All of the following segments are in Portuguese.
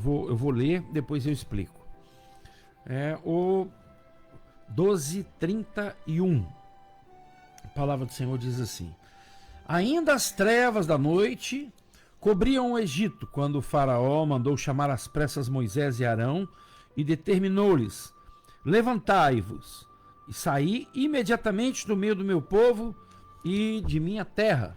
Eu vou ler, depois eu explico. O 12:31. A palavra do Senhor diz assim: ainda as trevas da noite cobriam o Egito, quando o faraó mandou chamar às pressas Moisés e Arão e determinou-lhes: levantai-vos e saí imediatamente do meio do meu povo e de minha terra,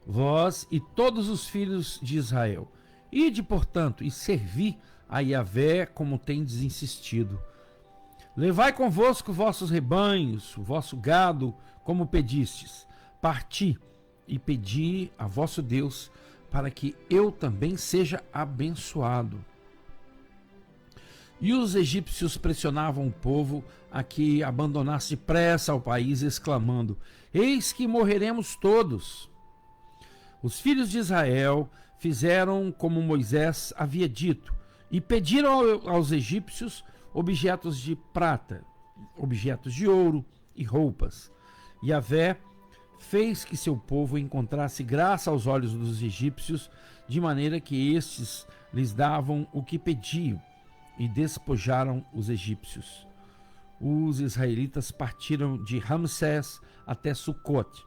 vós e todos os filhos de Israel. Ide, portanto, e servi a Yahvé como tendes insistido. Levai convosco vossos rebanhos, o vosso gado, como pedistes. Parti e pedi a vosso Deus, para que eu também seja abençoado. E os egípcios pressionavam o povo a que abandonasse depressa o país, exclamando: eis que morreremos todos. Os filhos de Israel fizeram como Moisés havia dito, e pediram aos egípcios objetos de prata, objetos de ouro e roupas. Yahvé fez que seu povo encontrasse graça aos olhos dos egípcios, de maneira que estes lhes davam o que pediam, e despojaram os egípcios. Os israelitas partiram de Ramsés até Sucote.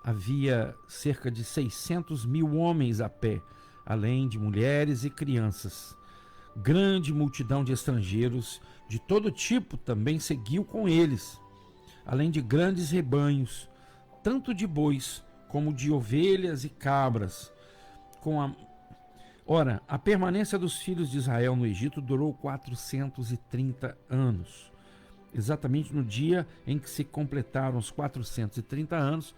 Havia cerca de 600.000 homens a pé, além de mulheres e crianças. Grande multidão de estrangeiros de todo tipo também seguiu com eles, além de grandes rebanhos, tanto de bois como de ovelhas e cabras. Ora, a permanência dos filhos de Israel no Egito durou 430 anos. Exatamente no dia em que se completaram os 430 anos,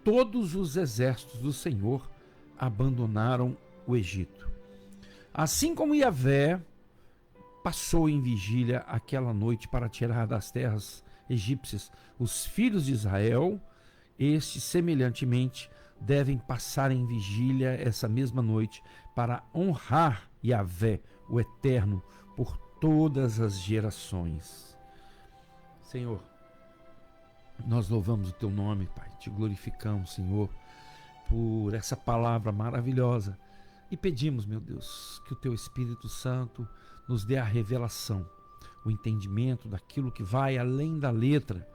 todos os exércitos do Senhor abandonaram o Egito. Assim como Yahvé passou em vigília aquela noite para tirar das terras egípcias os filhos de Israel, estes semelhantemente devem passar em vigília essa mesma noite para honrar Yahvé, o Eterno, por todas as gerações. Senhor, nós louvamos o teu nome, Pai, te glorificamos, Senhor, por essa palavra maravilhosa e pedimos, meu Deus, que o teu Espírito Santo nos dê a revelação, o entendimento daquilo que vai além da letra,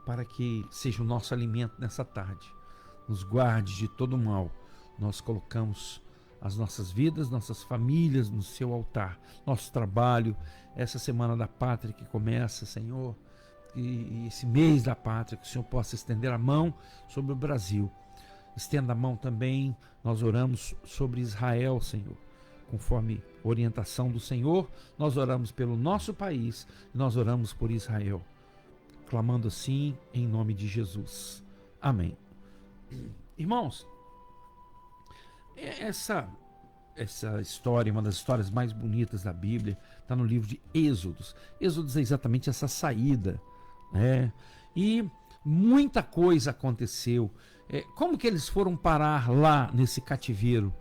para que seja o nosso alimento nessa tarde. Nos guarde de todo mal. Nós colocamos as nossas vidas, nossas famílias no seu altar, nosso trabalho, essa semana da pátria que começa, Senhor, e esse mês da pátria, que o Senhor possa estender a mão sobre o Brasil. Estenda a mão também, nós oramos sobre Israel, Senhor. Conforme orientação do Senhor, nós oramos pelo nosso país, nós oramos por Israel. Clamando assim, em nome de Jesus. Amém. Irmãos, essa história, uma das histórias mais bonitas da Bíblia, está no livro de Êxodos. Êxodos é exatamente essa saída, né? E muita coisa aconteceu. Como que eles foram parar lá nesse cativeiro,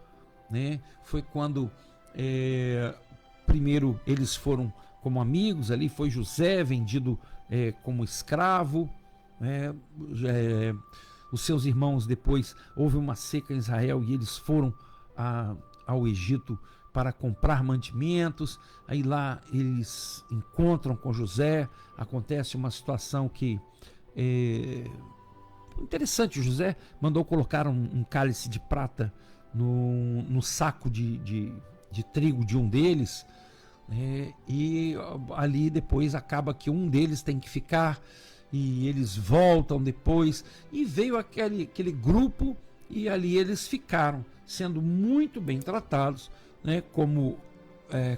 né? Foi quando primeiro eles foram como amigos, ali foi José vendido como escravo, né? Os seus irmãos, depois houve uma seca em Israel e eles foram ao Egito para comprar mantimentos. Aí lá eles encontram com José, acontece uma situação que interessante. José mandou colocar um cálice de prata no saco de trigo de um deles, e ali depois acaba que um deles tem que ficar, e eles voltam depois, e veio aquele grupo, e ali eles ficaram sendo muito bem tratados, né, como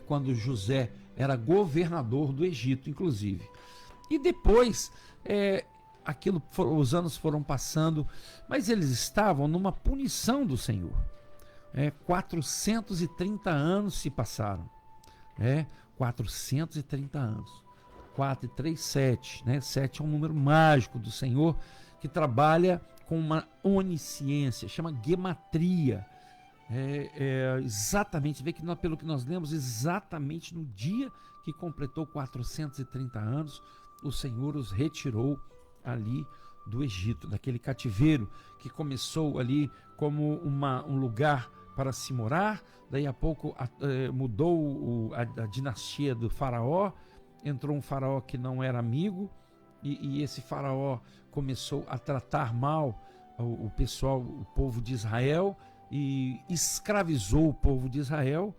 quando José era governador do Egito, inclusive. E depois os anos foram passando, mas eles estavam numa punição do Senhor. 430 anos se passaram. 430 anos. 4 e 3, 7. 7 é um número mágico do Senhor que trabalha com uma onisciência, chama gematria. Exatamente, vê que pelo que nós lemos, exatamente no dia que completou 430 anos, o Senhor os retirou ali do Egito, daquele cativeiro que começou ali como um lugar para se morar. Daí a pouco mudou a dinastia do faraó, entrou um faraó que não era amigo, e esse faraó começou a tratar mal o pessoal, o povo de Israel, e escravizou o povo de Israel,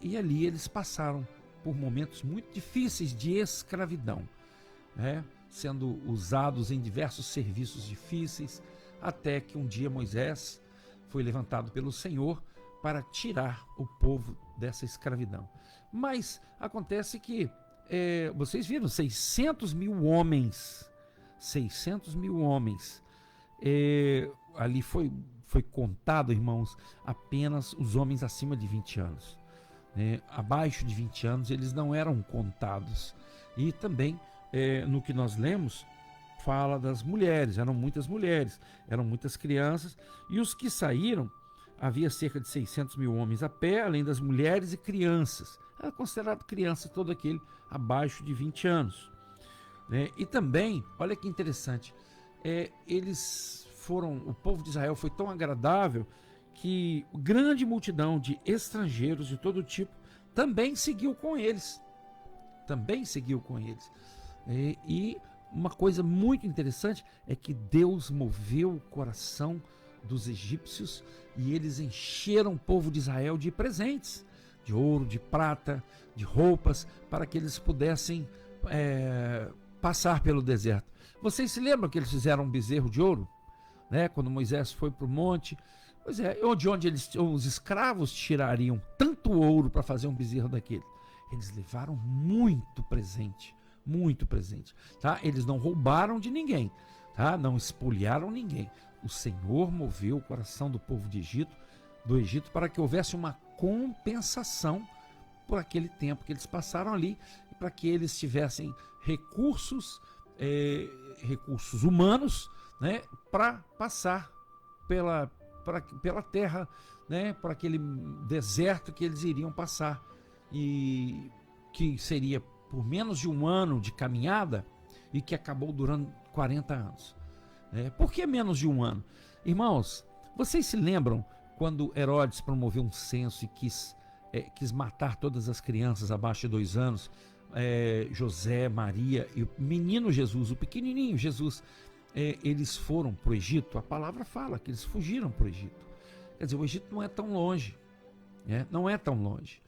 e ali eles passaram por momentos muito difíceis de escravidão, sendo usados em diversos serviços difíceis, até que um dia Moisés foi levantado pelo Senhor para tirar o povo dessa escravidão. Mas acontece que, vocês viram, 600 mil homens, ali foi contado, irmãos, apenas os homens acima de 20 anos. Abaixo de 20 anos eles não eram contados. E também, no que nós lemos, fala das mulheres, eram muitas mulheres, eram muitas crianças, e os que saíram, havia cerca de 600 mil homens a pé, além das mulheres e crianças. Era considerado criança todo aquele abaixo de 20 anos. E também, olha que interessante, o povo de Israel foi tão agradável que grande multidão de estrangeiros de todo tipo também seguiu com eles. E uma coisa muito interessante é que Deus moveu o coração dos egípcios e eles encheram o povo de Israel de presentes, de ouro, de prata, de roupas, para que eles pudessem passar pelo deserto. Vocês se lembram que eles fizeram um bezerro de ouro, quando Moisés foi para o monte? Pois é, onde os escravos tirariam tanto ouro para fazer um bezerro daquele? Eles levaram muito presente, tá? Eles não roubaram de ninguém, tá? Não espoliaram ninguém. O Senhor moveu o coração do povo do Egito para que houvesse uma compensação por aquele tempo que eles passaram ali, para que eles tivessem recursos humanos, para passar pela terra, por aquele deserto que eles iriam passar, e que seria por menos de um ano de caminhada e que acabou durando 40 anos. Por que menos de um ano? Irmãos, vocês se lembram quando Herodes promoveu um censo e quis matar todas as crianças abaixo de 2 anos, José, Maria e o menino Jesus, o pequenininho Jesus, eles foram para o Egito? A palavra fala que eles fugiram para o Egito. Quer dizer, o Egito não é tão longe, não é tão longe.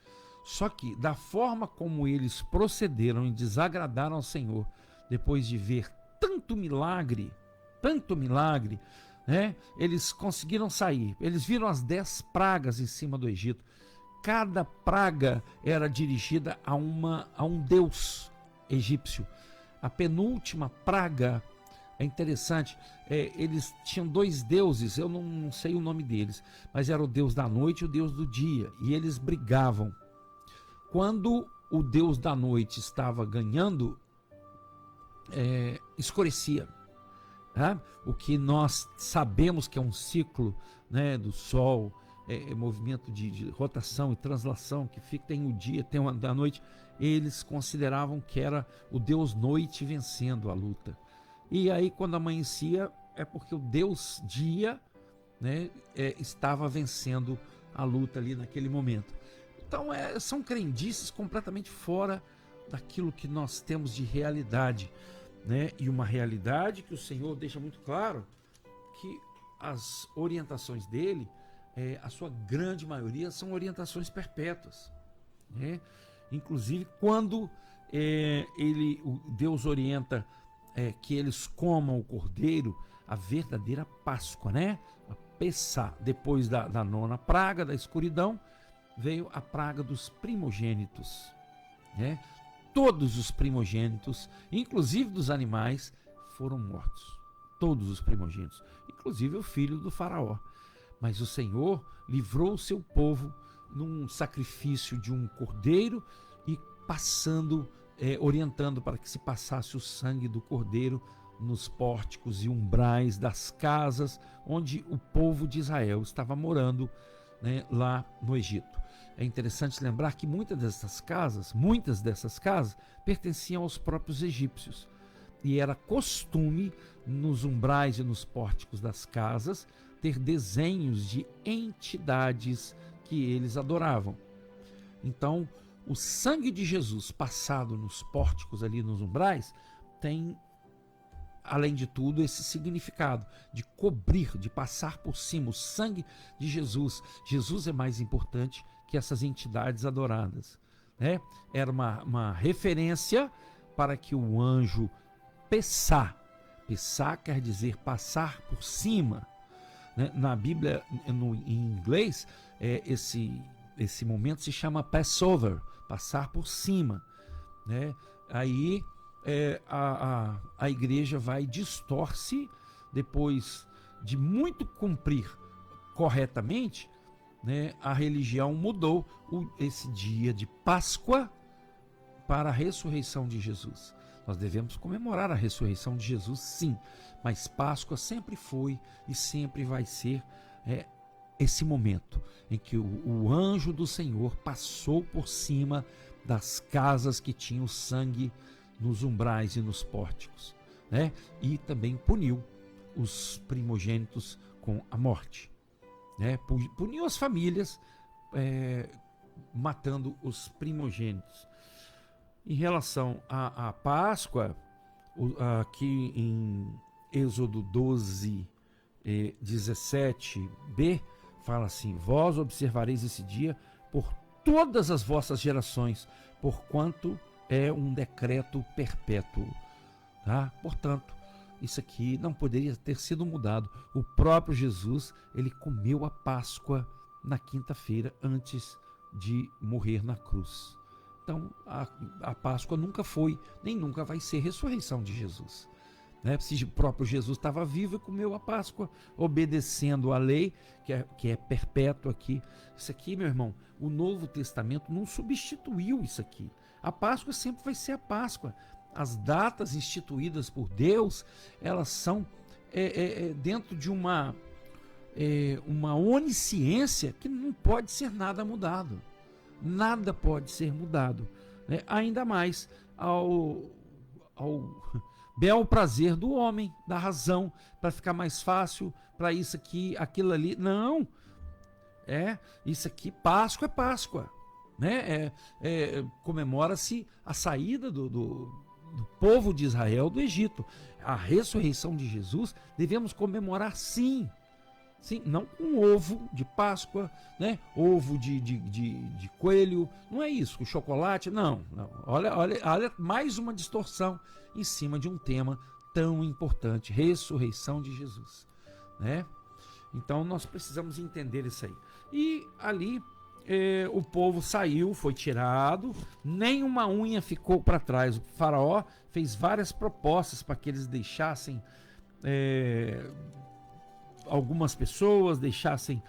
Só que da forma como eles procederam e desagradaram ao Senhor, depois de ver tanto milagre, eles conseguiram sair. Eles viram as 10 pragas em cima do Egito. Cada praga era dirigida a um deus egípcio. A penúltima praga, é interessante, eles tinham 2 deuses, eu não sei o nome deles, mas era o deus da noite e o deus do dia, e eles brigavam. Quando o deus da noite estava ganhando, escurecia. O que nós sabemos que é um ciclo, do Sol, movimento de rotação e translação, que tem o dia, tem a noite. Eles consideravam que era o deus noite vencendo a luta. E aí, quando amanhecia, é porque o deus dia, estava vencendo a luta ali naquele momento. Então, são crendices completamente fora daquilo que nós temos de realidade, e uma realidade que o Senhor deixa muito claro que as orientações dele, a sua grande maioria, são orientações perpétuas. Inclusive, quando Deus orienta que eles comam o cordeiro, a verdadeira Páscoa, a Pessá, depois da 9ª praga, da escuridão, veio a praga dos primogênitos. Todos os primogênitos, inclusive dos animais, foram mortos. Todos os primogênitos, inclusive o filho do faraó. Mas o Senhor livrou o seu povo num sacrifício de um cordeiro e orientando para que se passasse o sangue do cordeiro nos pórticos e umbrais das casas onde o povo de Israel estava morando, lá no Egito. É interessante lembrar que muitas dessas casas pertenciam aos próprios egípcios, e era costume nos umbrais e nos pórticos das casas ter desenhos de entidades que eles adoravam. Então, o sangue de Jesus passado nos pórticos ali, nos umbrais, tem, além de tudo, esse significado de cobrir, de passar por cima. O sangue de Jesus. Jesus é mais importante que essas entidades adoradas, né? Era uma referência para que o anjo Pessá quer dizer passar por cima, né? Na Bíblia, em inglês, esse momento se chama Passover, passar por cima, né? Aí a igreja vai distorce, depois de muito cumprir corretamente, né? A religião mudou esse dia de Páscoa para a ressurreição de Jesus. Nós devemos comemorar a ressurreição de Jesus, sim, mas Páscoa sempre foi e sempre vai ser esse momento em que o anjo do Senhor passou por cima das casas que tinham sangue nos umbrais e nos pórticos, né? E também puniu os primogênitos com a morte, né? Puniu as famílias, matando os primogênitos. Em relação à Páscoa, aqui em Êxodo 12, 17b, fala assim: vós observareis esse dia por todas as vossas gerações, porquanto é um decreto perpétuo. Tá? Portanto, isso aqui não poderia ter sido mudado. O próprio Jesus, ele comeu a Páscoa na quinta-feira antes de morrer na cruz. Então, a Páscoa nunca foi, nem nunca vai ser ressurreição de Jesus, né? Se o próprio Jesus estava vivo e comeu a Páscoa, obedecendo a lei, que é perpétua aqui. Isso aqui, meu irmão, o Novo Testamento não substituiu isso aqui. A Páscoa sempre vai ser a Páscoa. As datas instituídas por Deus, elas são dentro de uma onisciência que não pode ser nada mudado. Nada pode ser mudado, né? Ainda mais ao bel prazer do homem, da razão, para ficar mais fácil, para isso aqui, aquilo ali. Não, isso aqui, Páscoa é Páscoa, né? Comemora-se a saída do povo de Israel do Egito. A ressurreição de Jesus devemos comemorar, sim. Sim, não com ovo de Páscoa, né? Ovo de coelho, não é isso, com chocolate, não. Olha, mais uma distorção em cima de um tema tão importante, ressurreição de Jesus, né? Então nós precisamos entender isso aí. E ali o povo saiu, foi tirado, nem uma unha ficou para trás. O faraó fez várias propostas para que eles deixassem algumas pessoas, deixassem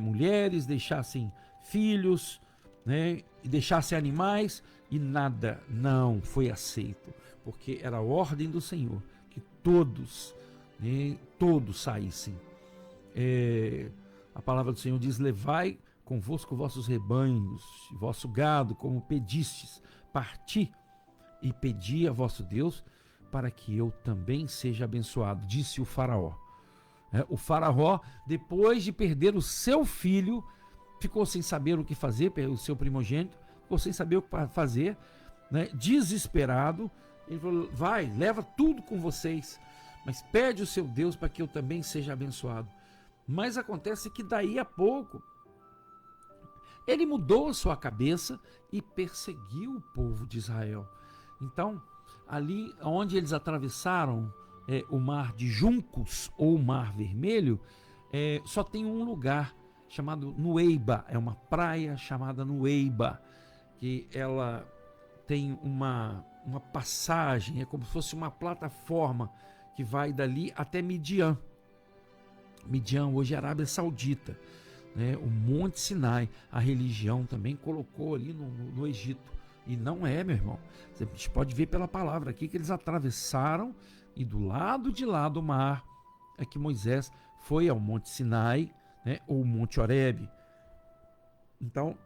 mulheres, deixassem filhos, né, e deixassem animais, e nada não foi aceito, porque era a ordem do Senhor que todos saíssem. A palavra do Senhor diz: levai convosco vossos rebanhos, vosso gado, como pedistes, parti e pedi a vosso Deus, para que eu também seja abençoado, disse o faraó. O faraó, depois de perder o seu filho, ficou sem saber o que fazer, o seu primogênito, ficou sem saber o que fazer, né? Desesperado. Ele falou: vai, leva tudo com vocês, mas pede o seu Deus para que eu também seja abençoado. Mas acontece que daí a pouco, ele mudou a sua cabeça e perseguiu o povo de Israel. Então, ali onde eles atravessaram o mar de Juncos, ou o mar Vermelho, só tem um lugar chamado Nueiba. É uma praia chamada Nueiba, que ela tem uma passagem, é como se fosse uma plataforma que vai dali até Midian. Midian hoje é Arábia Saudita, né? O Monte Sinai, a religião também colocou ali no Egito. E não meu irmão, a gente pode ver pela palavra aqui que eles atravessaram, e do lado de lá do mar é que Moisés foi ao Monte Sinai, né, ou Monte Horebe. Então,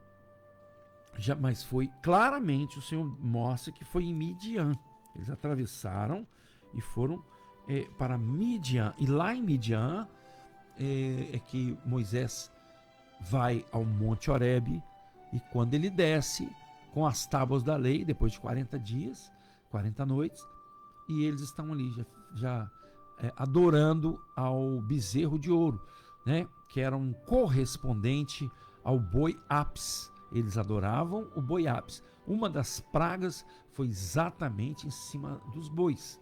mas foi claramente, o Senhor mostra que foi em Midian. Eles atravessaram e foram para Midian. E lá em Midian é que Moisés vai ao Monte Horebe, e quando ele desce com as tábuas da lei, depois de 40 dias, 40 noites, e eles estão ali já adorando ao bezerro de ouro, né? Que era um correspondente ao boi Apis. Eles adoravam o boi Apis. Uma das pragas foi exatamente em cima dos bois,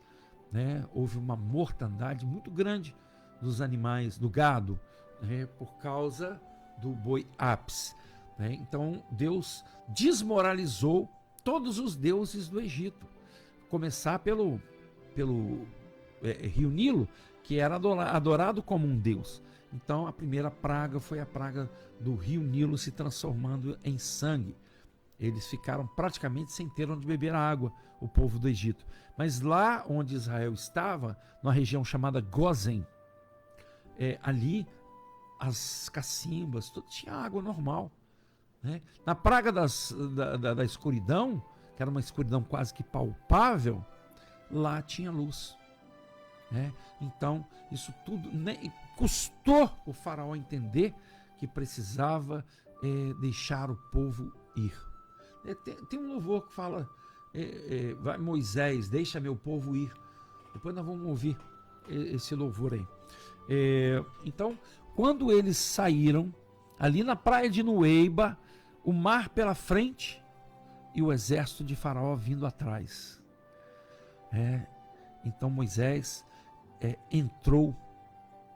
né? Houve uma mortandade muito grande dos animais, do gado, né? Por causa do boi Apis, né? Então Deus desmoralizou todos os deuses do Egito. Começar pelo rio Nilo, que era adorado como um deus. Então a primeira praga foi a praga do rio Nilo se transformando em sangue. Eles ficaram praticamente sem ter onde beber água, o povo do Egito. Mas lá onde Israel estava, na região chamada Gósen, ali as cacimbas, tudo tinha água normal, né? Na praga da escuridão, que era uma escuridão quase que palpável, lá tinha luz, né? Então isso tudo, né, custou o faraó entender que precisava deixar o povo ir. Tem um louvor que fala, vai Moisés, deixa meu povo ir. Depois nós vamos ouvir esse louvor aí. Então, quando eles saíram, ali na praia de Nueiba, o mar pela frente e o exército de Faraó vindo atrás. Então Moisés entrou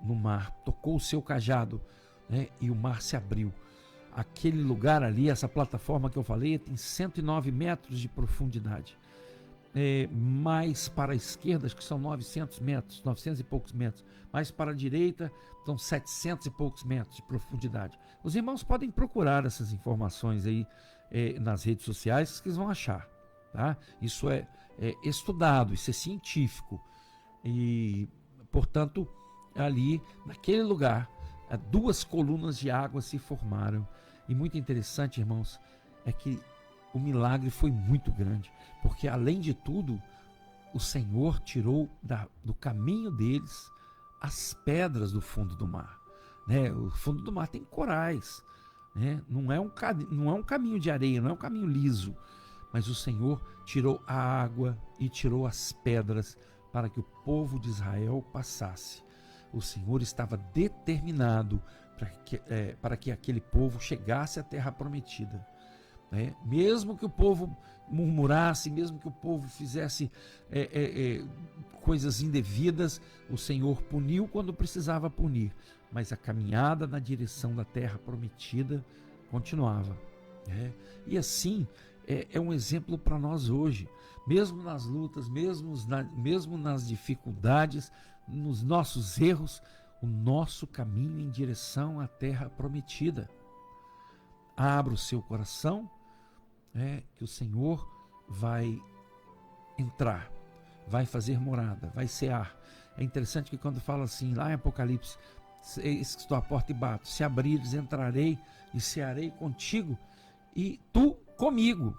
no mar, tocou o seu cajado, né, e o mar se abriu. Aquele lugar ali, essa plataforma que eu falei, tem 109 metros de profundidade. Mais para a esquerda, acho que são 900 metros, 900 e poucos metros. Mais para a direita, são 700 e poucos metros de profundidade. Os irmãos podem procurar essas informações aí nas redes sociais, que vocês vão achar. Tá? Isso é estudado, isso é científico. E, portanto, ali, naquele lugar, 2 colunas de água se formaram. E muito interessante, irmãos, é que o milagre foi muito grande, porque além de tudo, o Senhor tirou do caminho deles as pedras do fundo do mar, né? O fundo do mar tem corais, né? Não é um caminho de areia, não é um caminho liso, mas o Senhor tirou a água e tirou as pedras para que o povo de Israel passasse. O Senhor estava determinado para que aquele povo chegasse à terra prometida. Mesmo que o povo murmurasse, mesmo que o povo fizesse coisas indevidas, o Senhor puniu quando precisava punir, mas a caminhada na direção da terra prometida continuava. E assim é um exemplo para nós hoje, mesmo nas lutas, mesmo nas dificuldades, nos nossos erros, o nosso caminho em direção à terra prometida. Abra o seu coração, que o Senhor vai entrar, vai fazer morada, vai cear. É interessante que quando fala assim, lá em Apocalipse, estou à porta e bato, se abrires, entrarei e cearei contigo e tu comigo.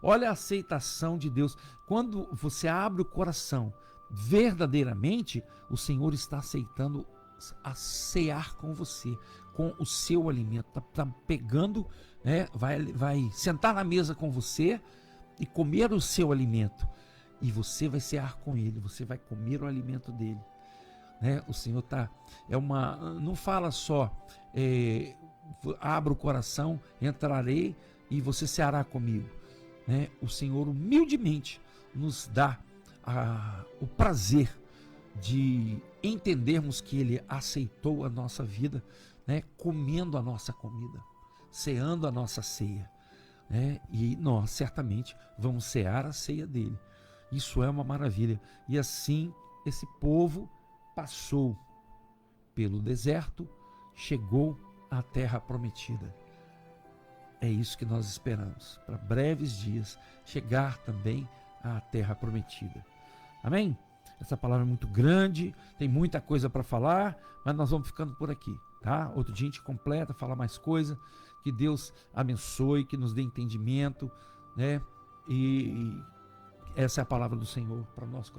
Olha a aceitação de Deus. Quando você abre o coração, verdadeiramente, o Senhor está aceitando a cear com você, com o seu alimento. Está pegando, vai sentar na mesa com você e comer o seu alimento. E você vai cear com ele, você vai comer o alimento dele. O Senhor não fala só, abra o coração, entrarei e você ceará comigo. O Senhor humildemente nos dá o prazer de entendermos que Ele aceitou a nossa vida, comendo a nossa comida, ceando a nossa ceia, e nós certamente vamos cear a ceia dele. Isso é uma maravilha. E assim esse povo passou pelo deserto, chegou à terra prometida. É isso que nós esperamos, para breves dias chegar também à terra prometida. Amém? Essa palavra é muito grande, tem muita coisa para falar, mas nós vamos ficando por aqui, tá? Outro dia a gente completa, fala mais coisa. Que Deus abençoe, que nos dê entendimento, e essa é a palavra do Senhor para nós.